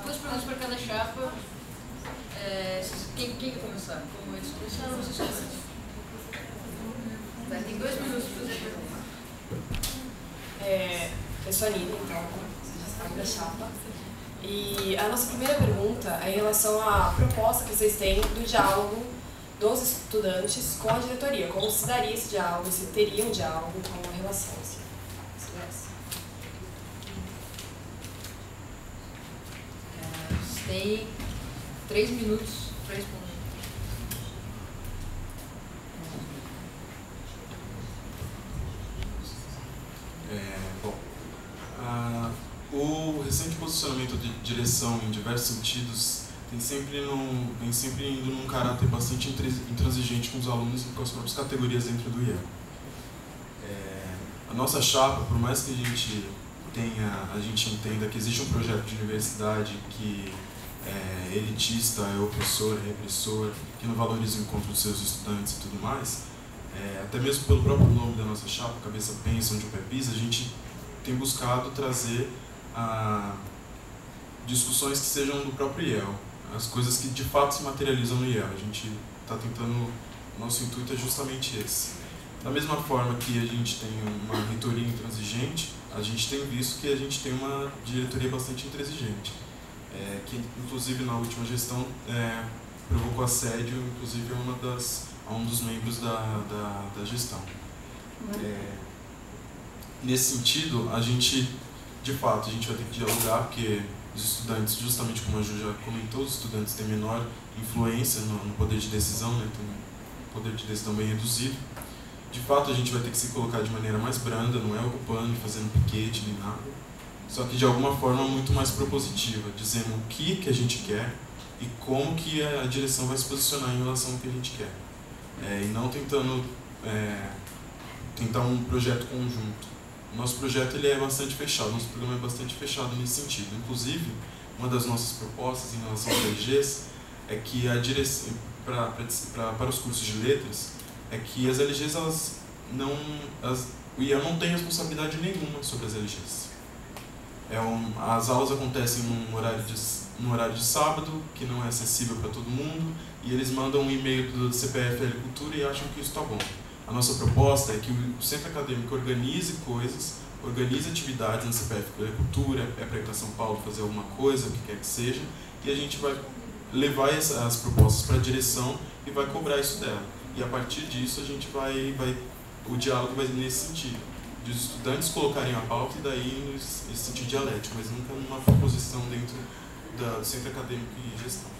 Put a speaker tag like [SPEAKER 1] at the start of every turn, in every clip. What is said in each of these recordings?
[SPEAKER 1] Duas perguntas para cada chapa. Quem quer começar? Como eles começaram, vocês começam. Tem 2 minutos para fazer a pergunta.
[SPEAKER 2] Eu sou a Nina, então, da chapa. E a nossa primeira pergunta é em relação à proposta que vocês têm do diálogo dos estudantes com a diretoria. Como se daria esse diálogo, se teria um diálogo com a relação, assim.
[SPEAKER 1] Tem 3 minutos para responder.
[SPEAKER 3] O recente posicionamento de direção em diversos sentidos vem sempre indo num caráter bastante intransigente com os alunos e com as próprias categorias dentro do IEL. A nossa chapa, por mais que a gente entenda que existe um projeto de universidade que é elitista, é opressor, é repressor, que não valoriza o encontro dos seus estudantes e tudo mais, até mesmo pelo próprio nome da nossa chapa, Cabeça Pensa, Onde o Pé Pisa, a gente tem buscado trazer discussões que sejam do próprio IEL, as coisas que de fato se materializam no IEL. A gente está tentando, nosso intuito é justamente esse. Da mesma forma que a gente tem uma reitoria intransigente, a gente tem visto que a gente tem uma diretoria bastante intransigente, que inclusive na última gestão provocou assédio, inclusive a um dos membros da gestão. Nesse sentido, a gente, de fato, a gente vai ter que dialogar, porque os estudantes, justamente como a Ju já comentou, os estudantes têm menor influência no poder de decisão, né, tem um poder de decisão bem reduzido. De fato, a gente vai ter que se colocar de maneira mais branda, não é ocupando, fazendo piquete, nem nada, só que de alguma forma muito mais propositiva, dizendo o que a gente quer e como que a direção vai se posicionar em relação ao que a gente quer. E não tentando tentar um projeto conjunto. O nosso projeto ele é bastante fechado, nosso programa é bastante fechado nesse sentido. Inclusive, uma das nossas propostas em relação aos LGs é que a direção, para os cursos de letras, é que as LGs, o IEL não tem responsabilidade nenhuma sobre as LGs. As aulas acontecem num horário de sábado, que não é acessível para todo mundo, e eles mandam um e-mail do CPFL Cultura e acham que isso está bom. A nossa proposta é que o centro acadêmico organize coisas, organize atividades na CPFL Cultura, para ir para São Paulo fazer alguma coisa, o que quer que seja, e a gente vai levar as propostas para a direção e vai cobrar isso dela. E a partir disso a gente o diálogo vai nesse sentido, de os estudantes colocarem a pauta e daí nesse sentido dialético, mas nunca numa proposição dentro do centro acadêmico e gestão.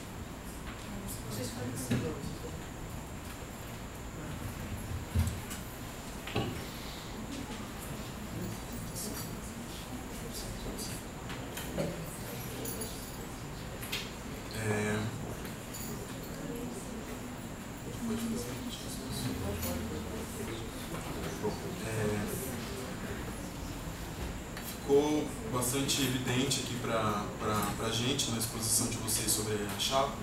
[SPEAKER 3] Ficou bastante evidente aqui para a gente, na exposição de vocês sobre a chapa,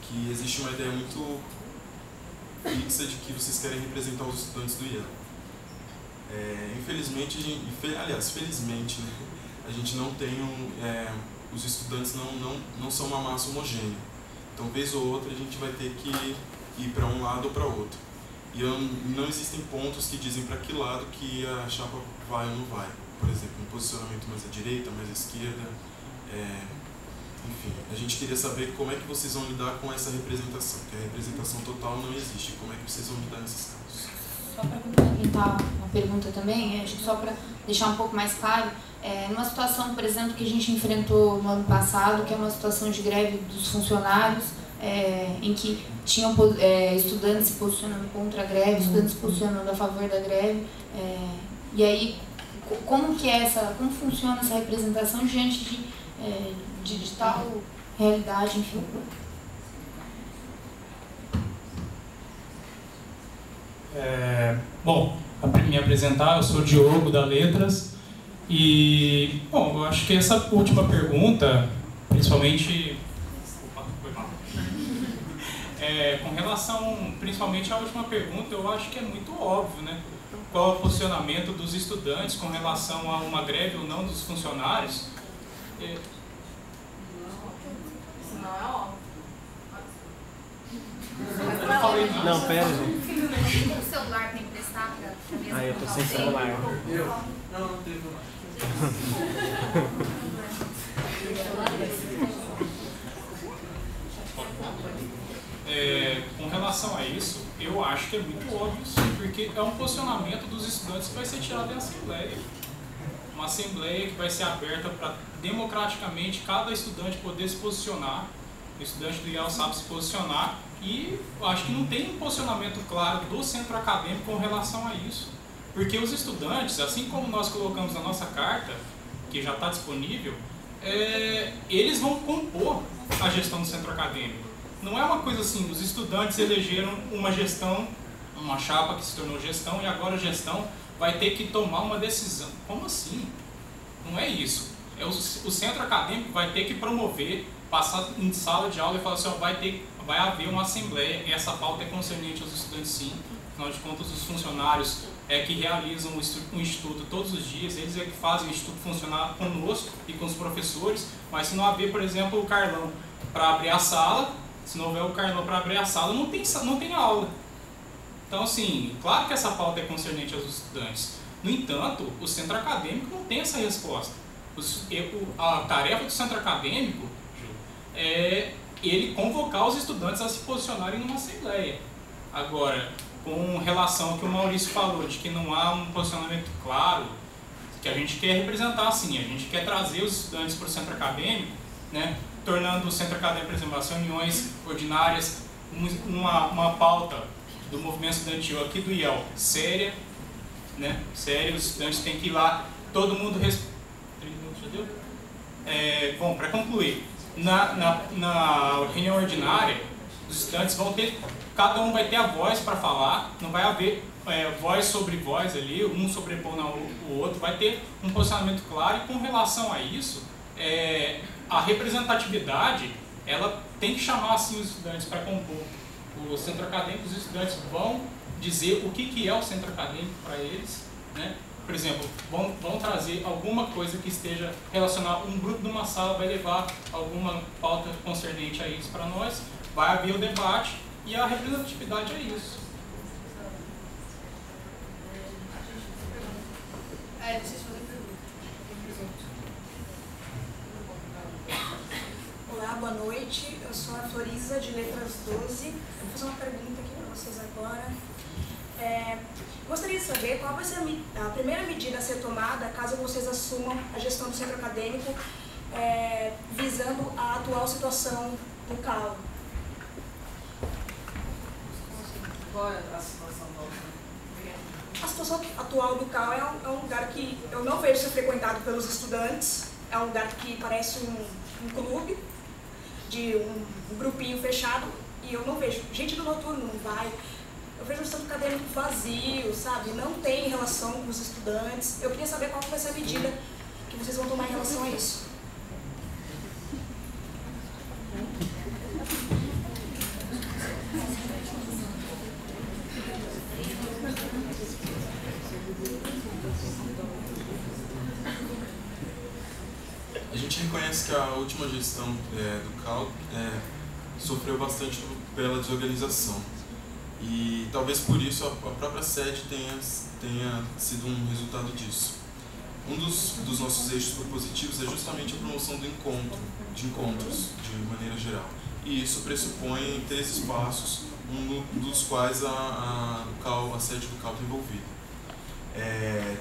[SPEAKER 3] que existe uma ideia muito fixa de que vocês querem representar os estudantes do IEL. Infelizmente, felizmente, né, a gente não tem os estudantes não são uma massa homogênea. Então, vez ou outra, a gente vai ter que ir para um lado ou para outro. E não existem pontos que dizem para que lado que a chapa vai ou não vai. Por exemplo, um posicionamento mais à direita, mais à esquerda. Enfim, a gente queria saber como é que vocês vão lidar com essa representação, porque a representação total não existe. Como é que vocês vão lidar nesses casos?
[SPEAKER 4] Só para complementar uma pergunta também, acho que só para deixar um pouco mais claro, numa situação, por exemplo, que a gente enfrentou no ano passado, que é uma situação de greve dos funcionários, em que tinham estudantes se posicionando contra a greve, estudantes se posicionando a favor da greve, e aí como funciona essa representação diante de tal realidade, enfim.
[SPEAKER 5] Bom, para me apresentar, eu sou o Diogo, da Letras, e, bom, eu acho que essa última pergunta, principalmente... com relação, principalmente à última pergunta, eu acho que é muito óbvio, né? Qual é o posicionamento dos estudantes com relação a uma greve ou não dos funcionários?
[SPEAKER 1] Isso não é óbvio.
[SPEAKER 6] Não, pera, gente.
[SPEAKER 7] O celular tem que prestar pra mesa.
[SPEAKER 6] Ah, eu tô sem celular.
[SPEAKER 3] Não teve.
[SPEAKER 5] Com relação a isso, eu acho que é muito óbvio, sim, porque é um posicionamento dos estudantes que vai ser tirado da Assembleia. Uma Assembleia que vai ser aberta para, democraticamente, cada estudante poder se posicionar. O estudante do IEL sabe se posicionar e eu acho que não tem um posicionamento claro do centro acadêmico com relação a isso. Porque os estudantes, assim como nós colocamos na nossa carta, que já está disponível, eles vão compor a gestão do centro acadêmico. Não é uma coisa assim, os estudantes elegeram uma gestão, uma chapa que se tornou gestão, e agora a gestão vai ter que tomar uma decisão. Como assim? Não é isso. O centro acadêmico vai ter que promover, passar em sala de aula e falar assim, ó, vai haver uma assembleia, e essa pauta é concernente aos estudantes, sim. Afinal de contas, os funcionários que realizam o estudo todos os dias, eles que fazem o estudo funcionar conosco e com os professores, mas se não haver, por exemplo, o Carlão para abrir a sala, se não houver o Carlão para abrir a sala, não tem aula. Então, assim, claro que essa pauta é concernente aos estudantes. No entanto, o centro acadêmico não tem essa resposta. A tarefa do centro acadêmico é ele convocar os estudantes a se posicionarem numa assembleia. Agora, com relação ao que o Maurício falou, de que não há um posicionamento claro, que a gente quer representar, sim, a gente quer trazer os estudantes para o centro acadêmico, né? Tornando o centro acadêmico, por exemplo, as reuniões ordinárias, uma pauta do movimento estudantil aqui do IEL séria, né? Séria, os estudantes têm que ir lá, todo mundo... 30 minutos, já deu? Bom, para concluir, na reunião ordinária, os estudantes vão ter, cada um vai ter a voz para falar, não vai haver voz sobre voz ali, um sobrepondo o outro, vai ter um posicionamento claro, e com relação a isso, a representatividade, ela tem que chamar assim os estudantes para compor o centro acadêmico. Os estudantes vão dizer o que é o centro acadêmico para eles, né? Por exemplo, vão trazer alguma coisa que esteja relacionada, um grupo de uma sala vai levar alguma pauta concernente a isso para nós, vai haver o debate, e a representatividade é isso.
[SPEAKER 1] Vocês fazem pergunta.
[SPEAKER 8] Olá, boa noite. Eu sou a Florisa, de Letras 12. Vou fazer uma pergunta aqui para vocês agora. Gostaria de saber qual vai ser a primeira medida a ser tomada caso vocês assumam a gestão do centro acadêmico, visando a atual situação do CAL.
[SPEAKER 1] Qual é a situação atual?
[SPEAKER 8] A situação atual do CAL é um lugar que eu não vejo ser frequentado pelos estudantes. É um lugar que parece um clube, de um grupinho fechado, e eu não vejo. Gente do noturno não vai. Eu vejo o centro acadêmico vazio, sabe? Não tem relação com os estudantes. Eu queria saber qual vai ser a medida que vocês vão tomar em relação a isso.
[SPEAKER 3] A gente reconhece que a última gestão do CAL sofreu bastante pela desorganização. E talvez por isso a própria sede tenha sido um resultado disso. Um dos nossos eixos propositivos é justamente a promoção de encontros, de maneira geral. E isso pressupõe 3 espaços, um dos quais a sede do CAL está envolvida.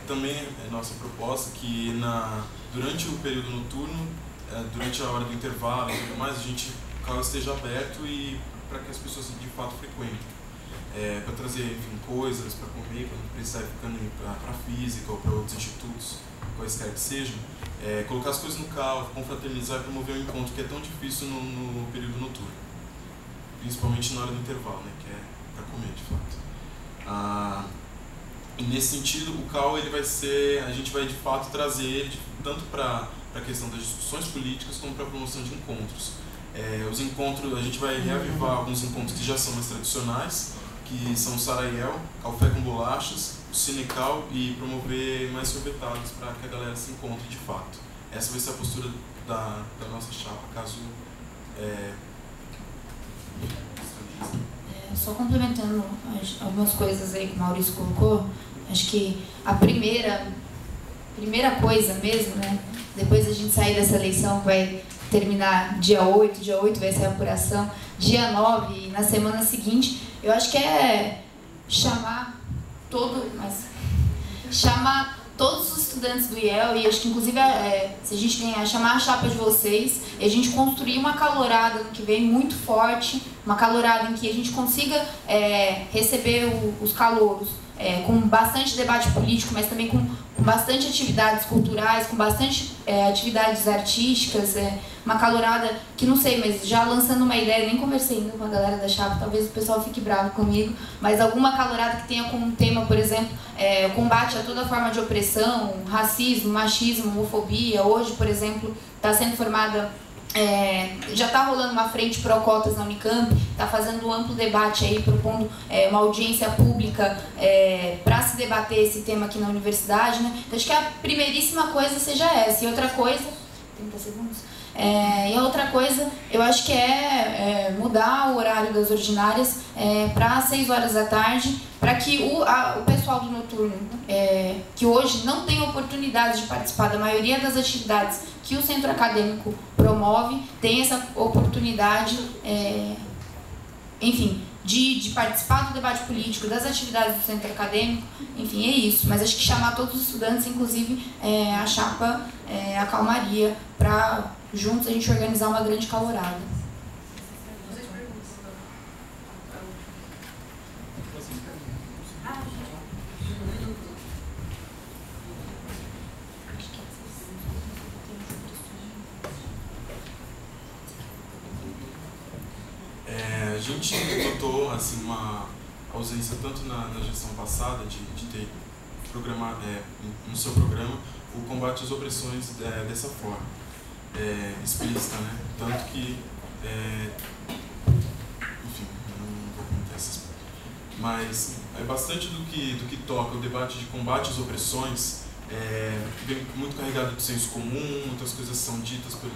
[SPEAKER 3] Também é nossa proposta que durante o período noturno, durante a hora do intervalo e tudo mais, o CAL esteja aberto e para que as pessoas de fato frequentem. para trazer, enfim, coisas para comer, para não precisar ir ficando para física ou para outros institutos, quaisquer que sejam. Colocar as coisas no carro, confraternizar e promover um encontro que é tão difícil no período noturno, principalmente na hora do intervalo, né, que é para comer, de fato. E nesse sentido, o CAL ele vai ser, a gente vai de fato trazer ele tanto para a questão das discussões políticas como para a promoção de encontros. Os encontros, a gente vai reavivar alguns encontros que já são mais tradicionais, que são o Saraiel, Café com Bolachas, o Cinecal, e promover mais sorbetadas para que a galera se encontre de fato. Essa vai ser a postura da nossa chapa, caso...
[SPEAKER 4] Só complementando algumas coisas aí que o Maurício colocou, acho que a primeira coisa mesmo, né, depois da gente sair dessa eleição, vai terminar dia 8 vai ser a apuração, dia 9 e na semana seguinte, eu acho que é chamar todos os estudantes do IEL, e acho que inclusive se a gente ganhar, chamar a chapa de vocês e a gente construir uma calorada no que vem muito forte, uma calorada em que a gente consiga receber os calouros com bastante debate político, mas também com bastante atividades culturais, com bastante atividades artísticas, uma calorada que não sei, mas já lançando uma ideia, nem conversei ainda com a galera da chapa, talvez o pessoal fique bravo comigo, mas alguma calorada que tenha como tema, por exemplo, combate a toda forma de opressão, racismo, machismo, homofobia. Hoje, por exemplo, está sendo formada, já está rolando uma frente pró-cotas na Unicamp, está fazendo um amplo debate aí, propondo uma audiência pública para se debater esse tema aqui na universidade, né? Então, acho que a primeiríssima coisa seja essa. E outra coisa, 30 segundos. E a outra coisa, eu acho que é mudar o horário das ordinárias para 6 horas da tarde, para que o pessoal do noturno, que hoje não tem oportunidade de participar da maioria das atividades que o centro acadêmico promove, tenha essa oportunidade, enfim, de participar do debate político, das atividades do centro acadêmico, enfim, é isso. Mas acho que chamar todos os estudantes, inclusive a chapa Acalmaria, para juntos a gente organizar uma grande calorada.
[SPEAKER 3] A gente notou assim, uma ausência tanto na gestão passada de ter programado no seu programa o combate às opressões dessa forma explícita, né? Tanto que enfim, eu não vou comentar essas, mas bastante do que toca o debate de combate às opressões vem muito carregado de senso comum, muitas coisas são ditas por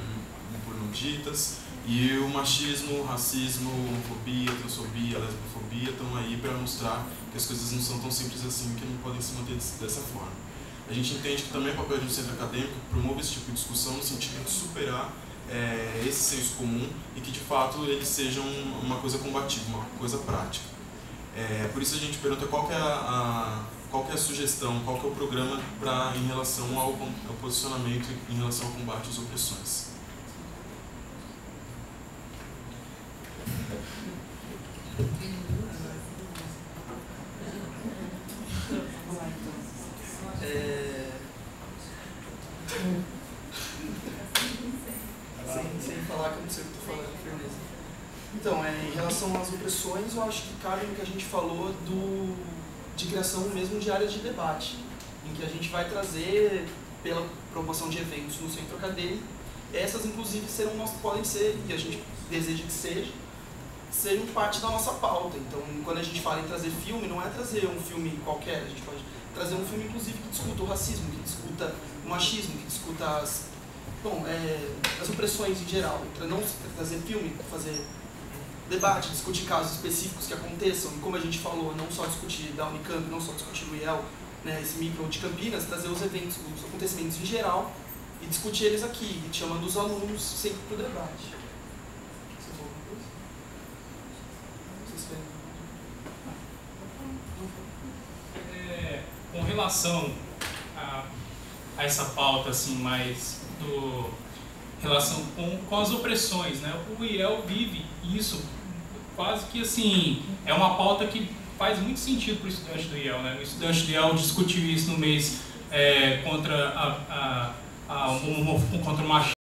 [SPEAKER 3] não ditas. E o machismo, o racismo, a homofobia, a transfobia, a lesbofobia estão aí para mostrar que as coisas não são tão simples assim, que não podem se manter dessa forma. A gente entende que também é papel de um centro acadêmico que promove esse tipo de discussão no sentido de superar esse senso comum e que de fato eles sejam uma coisa combativa, uma coisa prática. Por isso a gente pergunta qual que é a sugestão, qual que é o programa em relação ao posicionamento em relação ao combate às opressões.
[SPEAKER 9] Sem falar que eu não sei o que estou falando, firmeza. Então, em relação às opressões, eu acho que cabe no que a gente falou de criação mesmo de áreas de debate, em que a gente vai trazer, pela promoção de eventos no centro acadêmico, essas inclusive podem ser, e a gente deseja que sejam parte da nossa pauta. Então, quando a gente fala em trazer filme, não é trazer um filme qualquer, a gente pode trazer um filme inclusive que discuta o racismo, que discuta o machismo, que discuta as opressões em geral. Não trazer filme, fazer debate, discutir casos específicos que aconteçam, e como a gente falou, não só discutir da Unicamp, não só discutir o IEL, né, esse micro de Campinas, trazer os eventos, os acontecimentos em geral e discutir eles aqui, chamando os alunos sempre para o debate. Você falou alguma coisa? Vocês querem?
[SPEAKER 5] Com relação a essa pauta assim, mais relação com as opressões, né? O IEL vive isso quase que assim, é uma pauta que faz muito sentido para o estudante do IEL, né? O estudante do IEL discutiu isso no mês contra contra o machismo